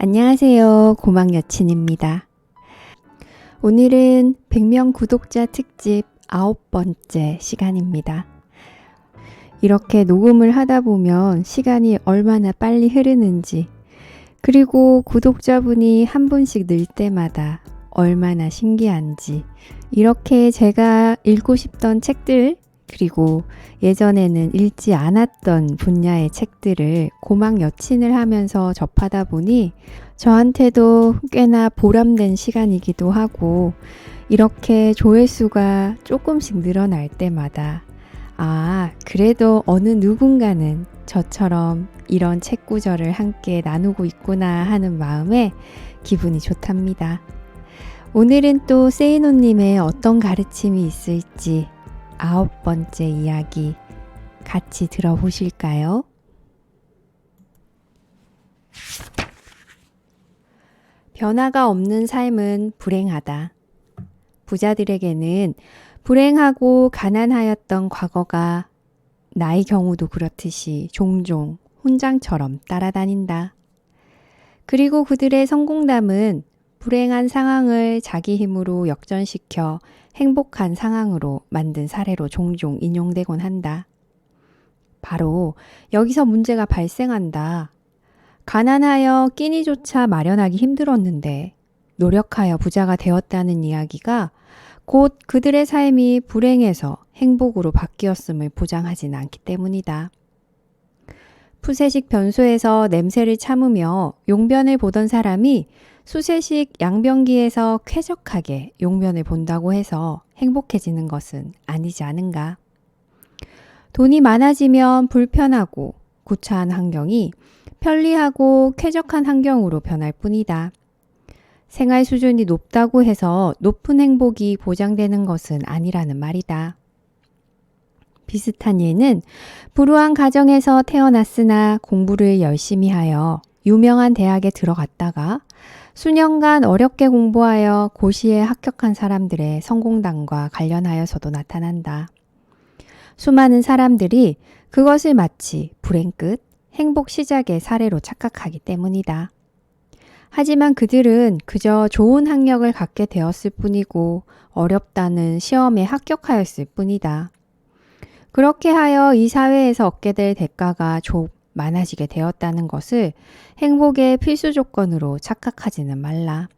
안녕하세요. 고막 여친입니다. 오늘은 100명 구독자 특집 9번째 시간입니다. 이렇게 녹음을 하다 보면 시간이 얼마나 빨리 흐르는지, 그리고 구독자분이 한 분씩 늘 때마다 얼마나 신기한지, 이렇게 제가 읽고 싶던 책들, 그리고 예전에는 읽지 않았던 분야의 책들을 고막 여친을 하면서 접하다 보니 저한테도 꽤나 보람된 시간이기도 하고, 이렇게 조회수가 조금씩 늘어날 때마다 그래도 어느 누군가는 저처럼 이런 책 구절을 함께 나누고 있구나 하는 마음에 기분이 좋답니다. 오늘은 또 세이노님의 어떤 가르침이 있을지 9번째 이야기 같이 들어보실까요? 변화가 없는 삶은 불행하다. 부자들에게는 불행하고 가난하였던 과거가 나의 경우도 그렇듯이 종종 훈장처럼 따라다닌다. 그리고 그들의 성공담은 불행한 상황을 자기 힘으로 역전시켜 행복한 상황으로 만든 사례로 종종 인용되곤 한다. 바로 여기서 문제가 발생한다. 가난하여 끼니조차 마련하기 힘들었는데 노력하여 부자가 되었다는 이야기가 곧 그들의 삶이 불행해서 행복으로 바뀌었음을 보장하진 않기 때문이다. 푸세식 변소에서 냄새를 참으며 용변을 보던 사람이 수세식 양변기에서 쾌적하게 용변을 본다고 해서 행복해지는 것은 아니지 않은가. 돈이 많아지면 불편하고 구차한 환경이 편리하고 쾌적한 환경으로 변할 뿐이다. 생활 수준이 높다고 해서 높은 행복이 보장되는 것은 아니라는 말이다. 비슷한 예는 불우한 가정에서 태어났으나 공부를 열심히 하여 유명한 대학에 들어갔다가 수년간 어렵게 공부하여 고시에 합격한 사람들의 성공담과 관련하여서도 나타난다. 수많은 사람들이 그것을 마치 불행 끝, 행복 시작의 사례로 착각하기 때문이다. 하지만 그들은 그저 좋은 학력을 갖게 되었을 뿐이고 어렵다는 시험에 합격하였을 뿐이다. 그렇게 하여 이 사회에서 얻게 될 대가가 많아지게 되었다는 것을 행복의 필수 조건으로 착각하지는 말라.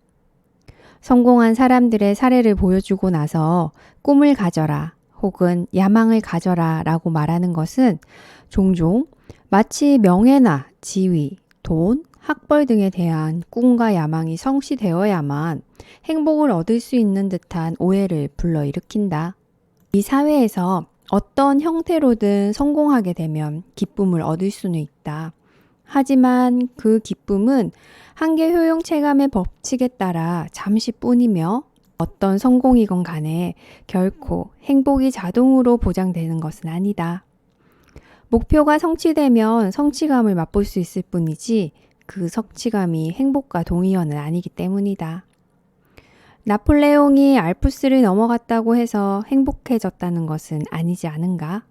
성공한 사람들의 사례를 보여주고 나서 꿈을 가져라 혹은 야망을 가져라 라고 말하는 것은 종종 마치 명예나 지위, 돈, 학벌 등에 대한 꿈과 야망이 성취되어야만 행복을 얻을 수 있는 듯한 오해를 불러일으킨다. 이 사회에서 어떤 형태로든 성공하게 되면 기쁨을 얻을 수는 있다. 하지만 그 기쁨은 한계 효용 체감의 법칙에 따라 잠시뿐이며 어떤 성공이건 간에 결코 행복이 자동으로 보장되는 것은 아니다. 목표가 성취되면 성취감을 맛볼 수 있을 뿐이지 그 성취감이 행복과 동의어는 아니기 때문이다. 나폴레옹이 알프스를 넘어갔다고 해서 행복해졌다는 것은 아니지 않은가?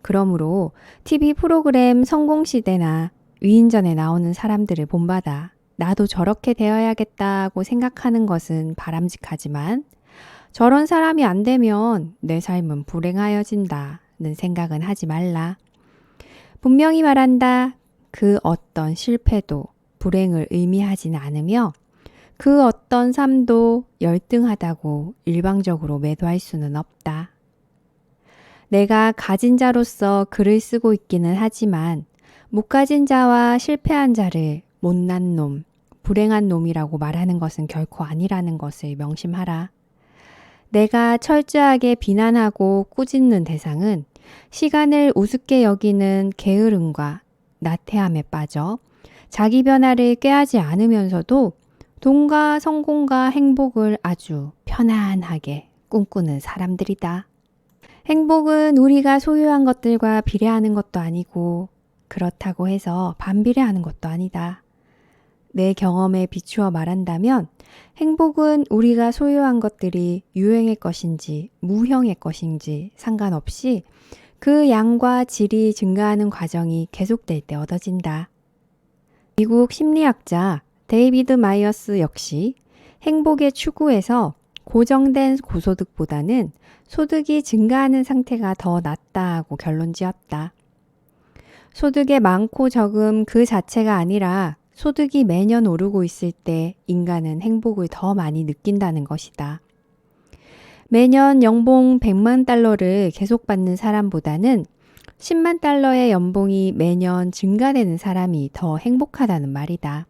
그러므로 TV 프로그램 성공시대나 위인전에 나오는 사람들을 본받아 나도 저렇게 되어야겠다고 생각하는 것은 바람직하지만 저런 사람이 안 되면 내 삶은 불행하여진다는 생각은 하지 말라. 분명히 말한다. 그 어떤 실패도 불행을 의미하지는 않으며 그 어떤 삶도 열등하다고 일방적으로 매도할 수는 없다. 내가 가진 자로서 글을 쓰고 있기는 하지만 못 가진 자와 실패한 자를 못난 놈, 불행한 놈이라고 말하는 것은 결코 아니라는 것을 명심하라. 내가 철저하게 비난하고 꾸짖는 대상은 시간을 우습게 여기는 게으름과 나태함에 빠져 자기 변화를 꾀하지 않으면서도 돈과 성공과 행복을 아주 편안하게 꿈꾸는 사람들이다. 행복은 우리가 소유한 것들과 비례하는 것도 아니고 그렇다고 해서 반비례하는 것도 아니다. 내 경험에 비추어 말한다면 행복은 우리가 소유한 것들이 유행의 것인지 무형의 것인지 상관없이 그 양과 질이 증가하는 과정이 계속될 때 얻어진다. 미국 심리학자 데이비드 마이어스 역시 행복의 추구에서 고정된 고소득보다는 소득이 증가하는 상태가 더 낫다고 결론지었다. 소득의 많고 적음 그 자체가 아니라 소득이 매년 오르고 있을 때 인간은 행복을 더 많이 느낀다는 것이다. 매년 연봉 100만 달러를 계속 받는 사람보다는 10만 달러의 연봉이 매년 증가되는 사람이 더 행복하다는 말이다.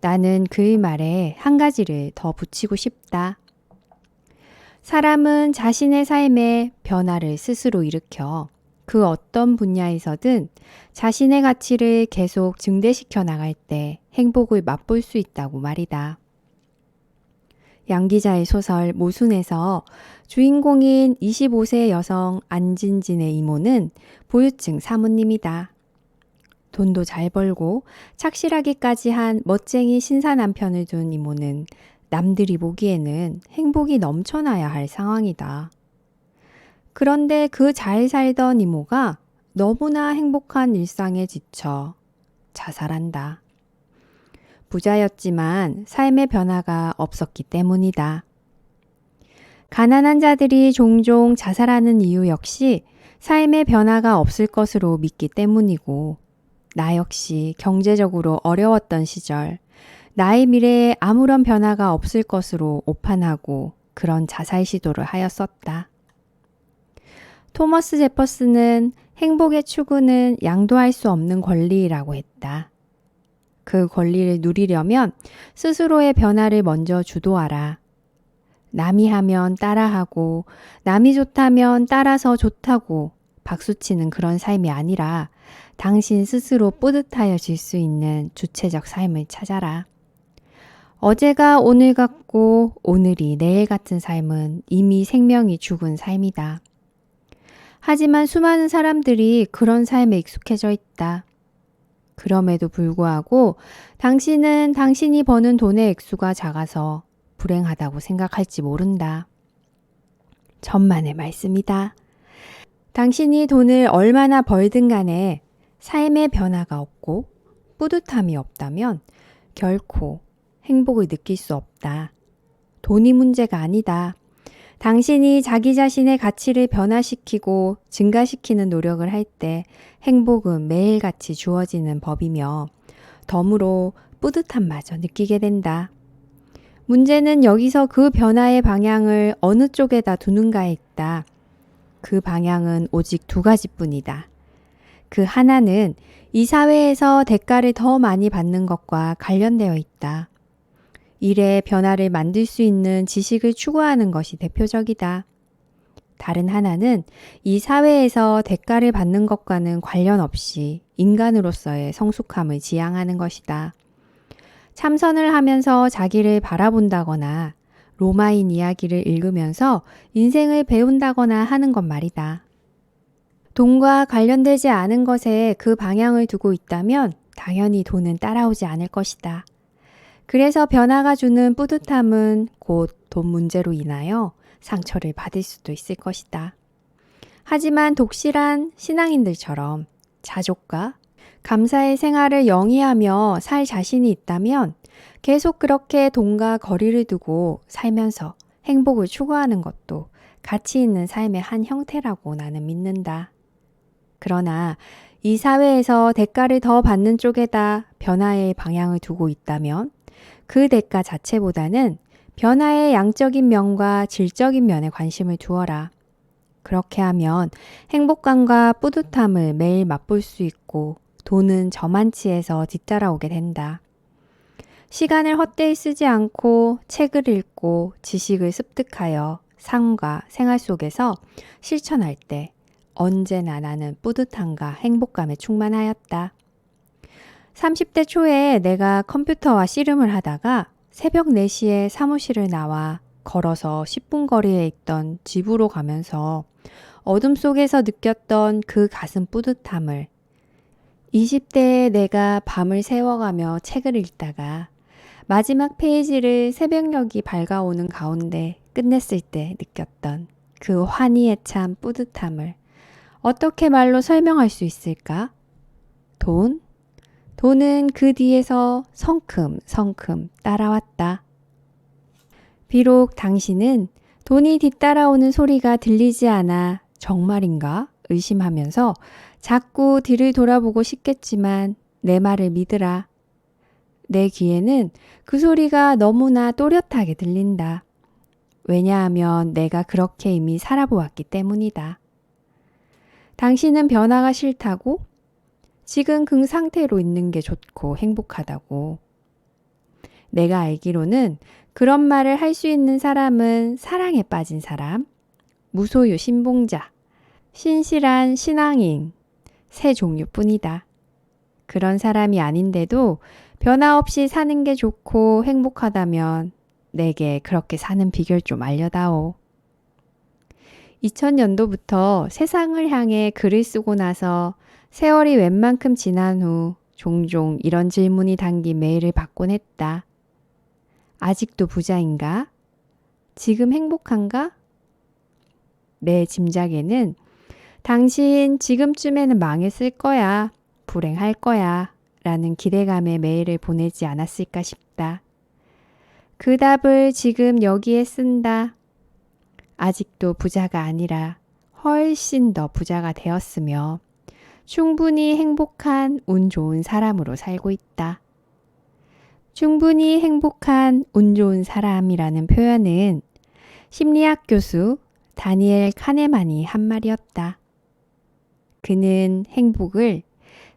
나는 그의 말에 한 가지를 더 붙이고 싶다. 사람은 자신의 삶에 변화를 스스로 일으켜 그 어떤 분야에서든 자신의 가치를 계속 증대시켜 나갈 때 행복을 맛볼 수 있다고 말이다. 양 기자의 소설 모순에서 주인공인 25세 여성 안진진의 이모는 보유층 사모님이다. 돈도 잘 벌고 착실하기까지 한 멋쟁이 신사 남편을 둔 이모는 남들이 보기에는 행복이 넘쳐나야 할 상황이다. 그런데 그 잘 살던 이모가 너무나 행복한 일상에 지쳐 자살한다. 부자였지만 삶의 변화가 없었기 때문이다. 가난한 자들이 종종 자살하는 이유 역시 삶의 변화가 없을 것으로 믿기 때문이고, 나 역시 경제적으로 어려웠던 시절, 나의 미래에 아무런 변화가 없을 것으로 오판하고 그런 자살 시도를 하였었다. 토머스 제퍼슨은 행복의 추구는 양도할 수 없는 권리라고 했다. 그 권리를 누리려면 스스로의 변화를 먼저 주도하라. 남이 하면 따라하고 남이 좋다면 따라서 좋다고 박수치는 그런 삶이 아니라 당신 스스로 뿌듯하여질 수 있는 주체적 삶을 찾아라. 어제가 오늘 같고 오늘이 내일 같은 삶은 이미 생명이 죽은 삶이다. 하지만 수많은 사람들이 그런 삶에 익숙해져 있다. 그럼에도 불구하고 당신은 당신이 버는 돈의 액수가 작아서 불행하다고 생각할지 모른다. 천만의 말씀이다. 당신이 돈을 얼마나 벌든 간에 삶의 변화가 없고 뿌듯함이 없다면 결코 행복을 느낄 수 없다. 돈이 문제가 아니다. 당신이 자기 자신의 가치를 변화시키고 증가시키는 노력을 할 때 행복은 매일같이 주어지는 법이며 덤으로 뿌듯함마저 느끼게 된다. 문제는 여기서 그 변화의 방향을 어느 쪽에다 두는가에 있다. 그 방향은 오직 두 가지뿐이다. 그 하나는 이 사회에서 대가를 더 많이 받는 것과 관련되어 있다. 일의 변화를 만들 수 있는 지식을 추구하는 것이 대표적이다. 다른 하나는 이 사회에서 대가를 받는 것과는 관련 없이 인간으로서의 성숙함을 지향하는 것이다. 참선을 하면서 자기를 바라본다거나 로마인 이야기를 읽으면서 인생을 배운다거나 하는 것 말이다. 돈과 관련되지 않은 것에 그 방향을 두고 있다면 당연히 돈은 따라오지 않을 것이다. 그래서 변화가 주는 뿌듯함은 곧 돈 문제로 인하여 상처를 받을 수도 있을 것이다. 하지만 독실한 신앙인들처럼 자족과 감사의 생활을 영위하며 살 자신이 있다면 계속 그렇게 돈과 거리를 두고 살면서 행복을 추구하는 것도 가치 있는 삶의 한 형태라고 나는 믿는다. 그러나 이 사회에서 대가를 더 받는 쪽에다 변화의 방향을 두고 있다면 그 대가 자체보다는 변화의 양적인 면과 질적인 면에 관심을 두어라. 그렇게 하면 행복감과 뿌듯함을 매일 맛볼 수 있고 돈은 저만치에서 뒤따라오게 된다. 시간을 헛되이 쓰지 않고 책을 읽고 지식을 습득하여 삶과 생활 속에서 실천할 때 언제나 나는 뿌듯함과 행복감에 충만하였다. 30대 초에 내가 컴퓨터와 씨름을 하다가 새벽 4시에 사무실을 나와 걸어서 10분 거리에 있던 집으로 가면서 어둠 속에서 느꼈던 그 가슴 뿌듯함을 20대에 내가 밤을 새워가며 책을 읽다가 마지막 페이지를 새벽녘이 밝아오는 가운데 끝냈을 때 느꼈던 그 환희에 찬 뿌듯함을 어떻게 말로 설명할 수 있을까? 돈? 돈은 그 뒤에서 성큼성큼 따라왔다. 비록 당신은 돈이 뒤따라오는 소리가 들리지 않아 정말인가 의심하면서 자꾸 뒤를 돌아보고 싶겠지만 내 말을 믿으라. 내 귀에는 그 소리가 너무나 또렷하게 들린다. 왜냐하면 내가 그렇게 이미 살아보았기 때문이다. 당신은 변화가 싫다고? 지금 그 상태로 있는 게 좋고 행복하다고. 내가 알기로는 그런 말을 할 수 있는 사람은 사랑에 빠진 사람, 무소유 신봉자, 신실한 신앙인, 세 종류뿐이다. 그런 사람이 아닌데도 변화 없이 사는 게 좋고 행복하다면 내게 그렇게 사는 비결 좀 알려다오. 2000년도부터 세상을 향해 글을 쓰고 나서 세월이 웬만큼 지난 후 종종 이런 질문이 담긴 메일을 받곤 했다. 아직도 부자인가? 지금 행복한가? 내 짐작에는 당신 지금쯤에는 망했을 거야, 불행할 거야 라는 기대감의 메일을 보내지 않았을까 싶다. 그 답을 지금 여기에 쓴다. 아직도 부자가 아니라 훨씬 더 부자가 되었으며 충분히 행복한 운 좋은 사람으로 살고 있다. 충분히 행복한 운 좋은 사람이라는 표현은 심리학 교수 다니엘 카네만이 한 말이었다. 그는 행복을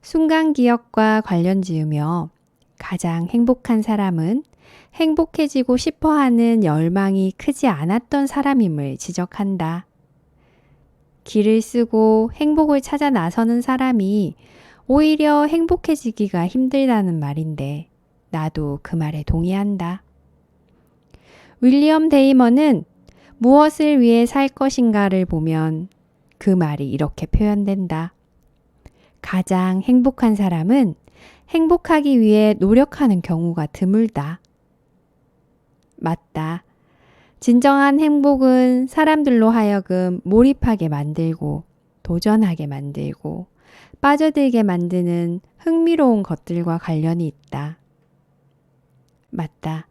순간 기억과 관련 지으며 가장 행복한 사람은 행복해지고 싶어하는 열망이 크지 않았던 사람임을 지적한다. 길을 쓰고 행복을 찾아 나서는 사람이 오히려 행복해지기가 힘들다는 말인데 나도 그 말에 동의한다. 윌리엄 데이먼은 무엇을 위해 살 것인가를 보면 그 말이 이렇게 표현된다. 가장 행복한 사람은 행복하기 위해 노력하는 경우가 드물다. 맞다. 진정한 행복은 사람들로 하여금 몰입하게 만들고 도전하게 만들고 빠져들게 만드는 흥미로운 것들과 관련이 있다. 맞다.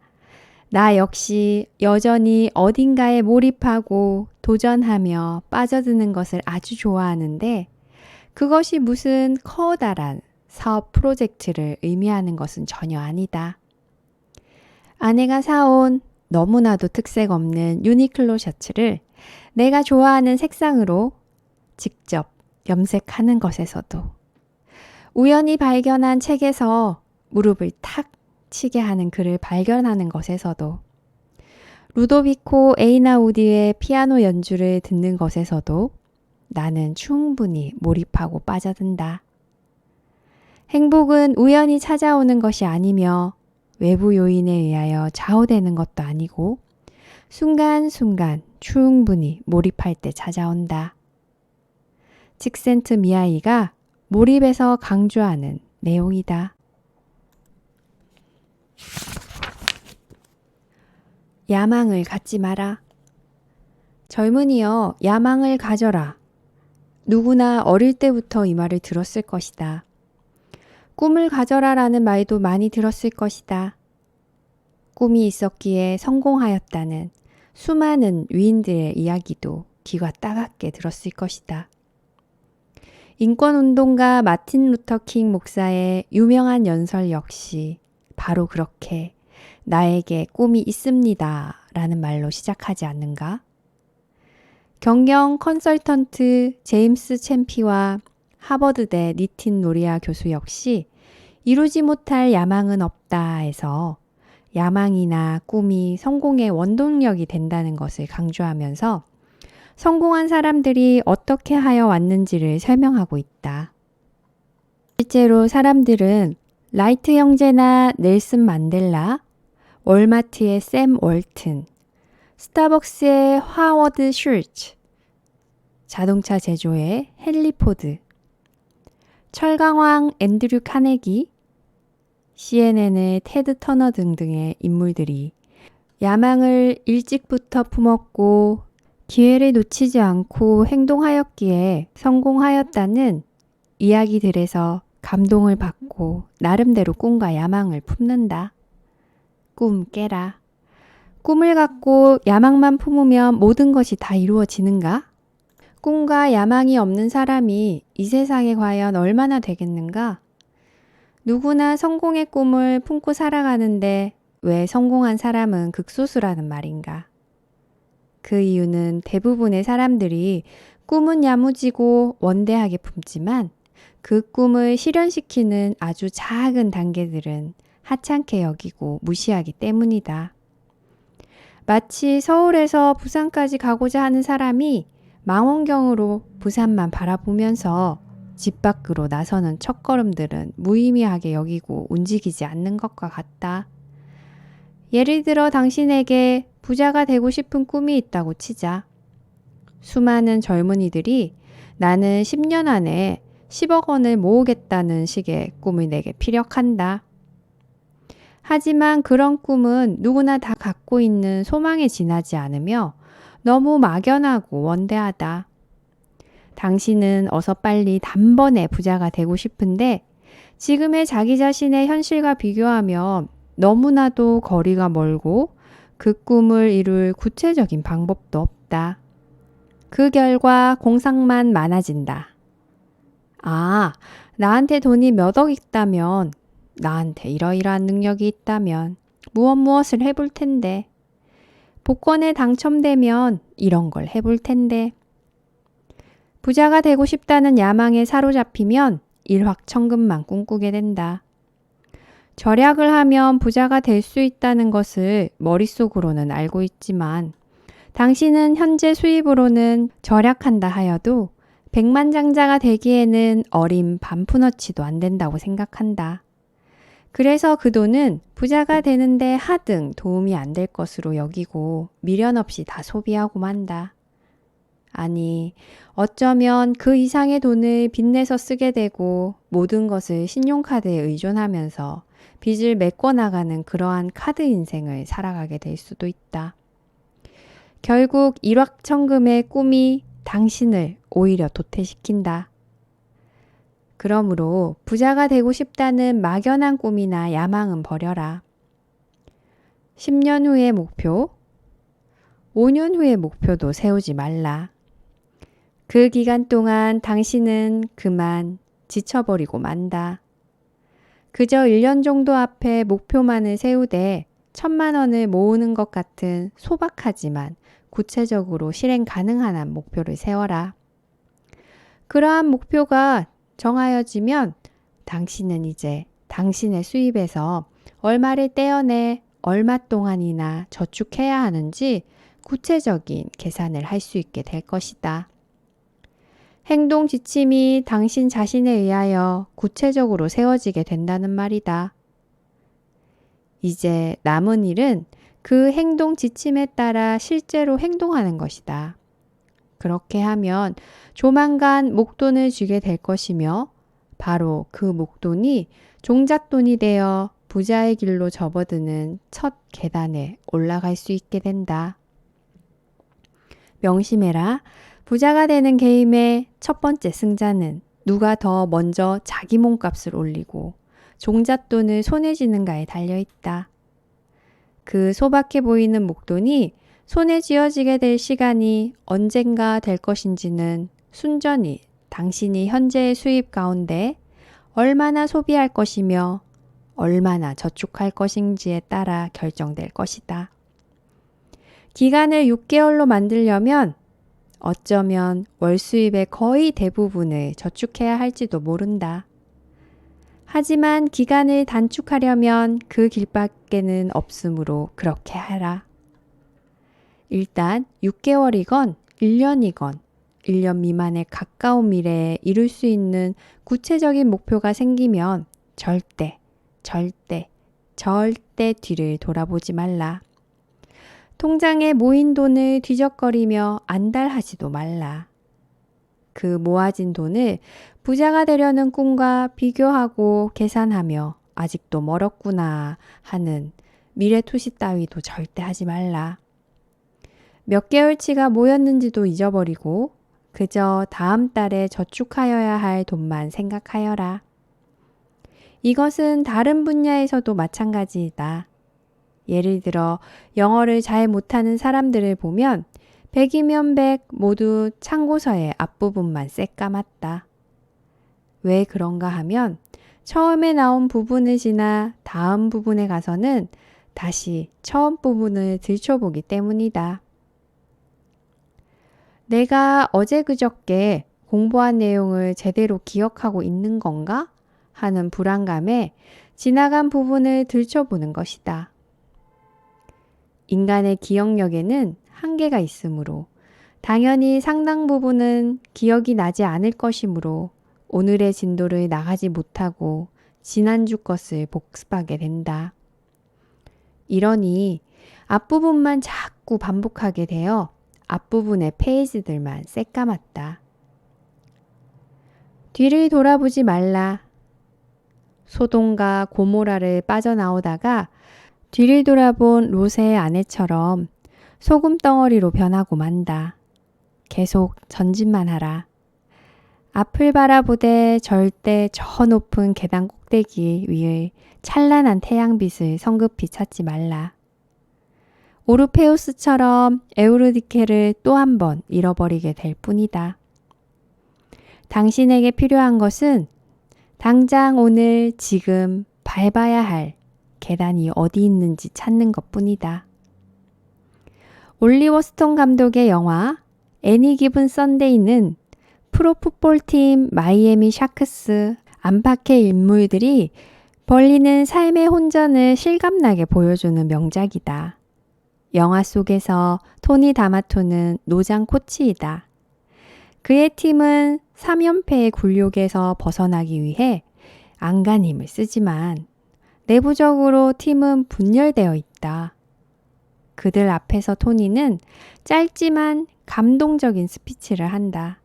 나 역시 여전히 어딘가에 몰입하고 도전하며 빠져드는 것을 아주 좋아하는데 그것이 무슨 커다란 사업 프로젝트를 의미하는 것은 전혀 아니다. 아내가 사온 너무나도 특색 없는 유니클로 셔츠를 내가 좋아하는 색상으로 직접 염색하는 것에서도 우연히 발견한 책에서 무릎을 탁 치게 하는 글을 발견하는 것에서도 루도비코 에이나우디의 피아노 연주를 듣는 것에서도 나는 충분히 몰입하고 빠져든다. 행복은 우연히 찾아오는 것이 아니며 외부 요인에 의하여 좌우되는 것도 아니고 순간순간 충분히 몰입할 때 찾아온다. 칙센트 미하이가 몰입에서 강조하는 내용이다. 야망을 갖지 마라. 젊은이여, 야망을 가져라. 누구나 어릴 때부터 이 말을 들었을 것이다. 꿈을 가져라라는 말도 많이 들었을 것이다. 꿈이 있었기에 성공하였다는 수많은 위인들의 이야기도 귀가 따갑게 들었을 것이다. 인권운동가 마틴 루터 킹 목사의 유명한 연설 역시 바로 그렇게 나에게 꿈이 있습니다 라는 말로 시작하지 않는가? 경영 컨설턴트 제임스 챔피와 하버드대 니틴 노리아 교수 역시 이루지 못할 야망은 없다에서 야망이나 꿈이 성공의 원동력이 된다는 것을 강조하면서 성공한 사람들이 어떻게 하여 왔는지를 설명하고 있다. 실제로 사람들은 라이트 형제나 넬슨 만델라, 월마트의 샘 월튼, 스타벅스의 하워드 슐츠, 자동차 제조의 헨리 포드, 철강왕 앤드류 카네기, CNN의 테드 터너 등등의 인물들이 야망을 일찍부터 품었고 기회를 놓치지 않고 행동하였기에 성공하였다는 이야기들에서 감동을 받고 나름대로 꿈과 야망을 품는다. 꿈 깨라. 꿈을 갖고 야망만 품으면 모든 것이 다 이루어지는가? 꿈과 야망이 없는 사람이 이 세상에 과연 얼마나 되겠는가? 누구나 성공의 꿈을 품고 살아가는데 왜 성공한 사람은 극소수라는 말인가? 그 이유는 대부분의 사람들이 꿈은 야무지고 원대하게 품지만 그 꿈을 실현시키는 아주 작은 단계들은 하찮게 여기고 무시하기 때문이다. 마치 서울에서 부산까지 가고자 하는 사람이 망원경으로 부산만 바라보면서 집 밖으로 나서는 첫걸음들은 무의미하게 여기고 움직이지 않는 것과 같다. 예를 들어 당신에게 부자가 되고 싶은 꿈이 있다고 치자. 수많은 젊은이들이 나는 10년 안에 10억 원을 모으겠다는 식의 꿈을 내게 피력한다. 하지만 그런 꿈은 누구나 다 갖고 있는 소망에 지나지 않으며 너무 막연하고 원대하다. 당신은 어서 빨리 단번에 부자가 되고 싶은데 지금의 자기 자신의 현실과 비교하면 너무나도 거리가 멀고 그 꿈을 이룰 구체적인 방법도 없다. 그 결과 공상만 많아진다. 아, 나한테 돈이 몇 억 있다면, 나한테 이러이러한 능력이 있다면 무엇을 해볼 텐데. 복권에 당첨되면 이런 걸 해볼 텐데. 부자가 되고 싶다는 야망에 사로잡히면 일확천금만 꿈꾸게 된다. 절약을 하면 부자가 될 수 있다는 것을 머릿속으로는 알고 있지만 당신은 현재 수입으로는 절약한다 하여도 백만장자가 되기에는 어림 반푼어치도 안 된다고 생각한다. 그래서 그 돈은 부자가 되는데 하등 도움이 안 될 것으로 여기고 미련 없이 다 소비하고 만다. 아니, 어쩌면 그 이상의 돈을 빚내서 쓰게 되고 모든 것을 신용카드에 의존하면서 빚을 메꿔 나가는 그러한 카드 인생을 살아가게 될 수도 있다. 결국 일확천금의 꿈이 당신을 오히려 도태시킨다. 그러므로 부자가 되고 싶다는 막연한 꿈이나 야망은 버려라. 10년 후의 목표, 5년 후의 목표도 세우지 말라. 그 기간 동안 당신은 그만 지쳐버리고 만다. 그저 1년 정도 앞에 목표만을 세우되 1,000만 원을 모으는 것 같은 소박하지만 구체적으로 실행 가능한 한 목표를 세워라. 그러한 목표가 정하여지면 당신은 이제 당신의 수입에서 얼마를 떼어내 얼마 동안이나 저축해야 하는지 구체적인 계산을 할 수 있게 될 것이다. 행동 지침이 당신 자신에 의하여 구체적으로 세워지게 된다는 말이다. 이제 남은 일은 그 행동 지침에 따라 실제로 행동하는 것이다. 그렇게 하면 조만간 목돈을 쥐게 될 것이며 바로 그 목돈이 종잣돈이 되어 부자의 길로 접어드는 첫 계단에 올라갈 수 있게 된다. 명심해라. 부자가 되는 게임의 첫 번째 승자는 누가 더 먼저 자기 몸값을 올리고 종잣돈을 손에 쥐는가에 달려있다. 그 소박해 보이는 목돈이 손에 쥐어지게 될 시간이 언젠가 될 것인지는 순전히 당신이 현재의 수입 가운데 얼마나 소비할 것이며 얼마나 저축할 것인지에 따라 결정될 것이다. 기간을 6개월로 만들려면 어쩌면 월 수입의 거의 대부분을 저축해야 할지도 모른다. 하지만 기간을 단축하려면 그 길밖에는 없으므로 그렇게 하라. 일단 6개월이건 1년이건 1년 미만의 가까운 미래에 이룰 수 있는 구체적인 목표가 생기면 절대 뒤를 돌아보지 말라. 통장에 모인 돈을 뒤적거리며 안달하지도 말라. 그 모아진 돈을 부자가 되려는 꿈과 비교하고 계산하며 아직도 멀었구나 하는 미래투시 따위도 절대 하지 말라. 몇 개월치가 모였는지도 잊어버리고 그저 다음 달에 저축하여야 할 돈만 생각하여라. 이것은 다른 분야에서도 마찬가지이다. 예를 들어 영어를 잘 못하는 사람들을 보면 100이면 100 모두 참고서의 앞부분만 새까맣다. 왜 그런가 하면 처음에 나온 부분을 지나 다음 부분에 가서는 다시 처음 부분을 들춰보기 때문이다. 내가 어제 그저께 공부한 내용을 제대로 기억하고 있는 건가? 하는 불안감에 지나간 부분을 들춰보는 것이다. 인간의 기억력에는 한계가 있으므로 당연히 상당 부분은 기억이 나지 않을 것이므로 오늘의 진도를 나가지 못하고 지난주 것을 복습하게 된다. 이러니 앞부분만 자꾸 반복하게 되어 앞부분의 페이지들만 새까맣다. 뒤를 돌아보지 말라. 소돔과 고모라를 빠져나오다가 뒤를 돌아본 롯의 아내처럼 소금덩어리로 변하고 만다. 계속 전진만 하라. 앞을 바라보되 절대 저 높은 계단 꼭대기 위의 찬란한 태양빛을 성급히 찾지 말라. 오르페우스처럼 에우르디케를 또 한 번 잃어버리게 될 뿐이다. 당신에게 필요한 것은 당장 오늘 지금 밟아야 할 계단이 어디 있는지 찾는 것뿐이다. 올리버 스톤 감독의 영화 애니 기분 선데이는 프로풋볼팀 마이애미 샤크스 안팎의 인물들이 벌리는 삶의 혼전을 실감나게 보여주는 명작이다. 영화 속에서 토니 다마토는 노장 코치이다. 그의 팀은 3연패의 굴욕에서 벗어나기 위해 안간힘을 쓰지만 내부적으로 팀은 분열되어 있다. 그들 앞에서 토니는 짧지만 감동적인 스피치를 한다.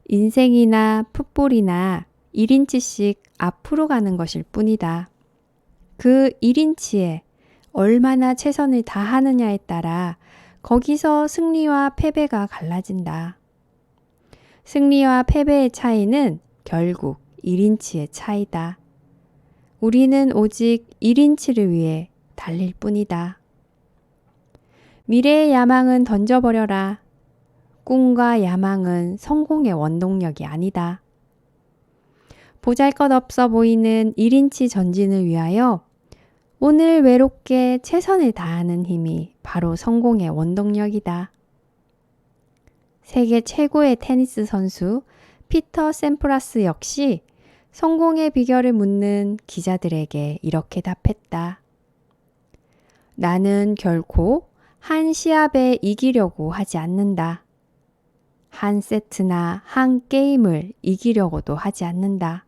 인생이나 풋볼이나 1인치씩 앞으로 가는 것일 뿐이다. 그 1인치에 얼마나 최선을 다하느냐에 따라 거기서 승리와 패배가 갈라진다. 승리와 패배의 차이는 결국 1인치의 차이다. 우리는 오직 1인치를 위해 달릴 뿐이다. 미래의 야망은 던져버려라. 꿈과 야망은 성공의 원동력이 아니다. 보잘것없어 보이는 1인치 전진을 위하여 오늘 외롭게 최선을 다하는 힘이 바로 성공의 원동력이다. 세계 최고의 테니스 선수 피터 샘프라스 역시 성공의 비결을 묻는 기자들에게 이렇게 답했다. 나는 결코 한 시합에 이기려고 하지 않는다. 한 세트나 한 게임을 이기려고도 하지 않는다.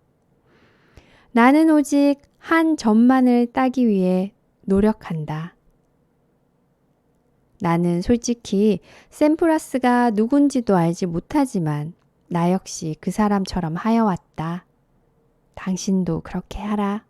나는 오직 한 점만을 따기 위해 노력한다. 나는 솔직히 샘프라스가 누군지도 알지 못하지만 나 역시 그 사람처럼 하여왔다. 당신도 그렇게 하라.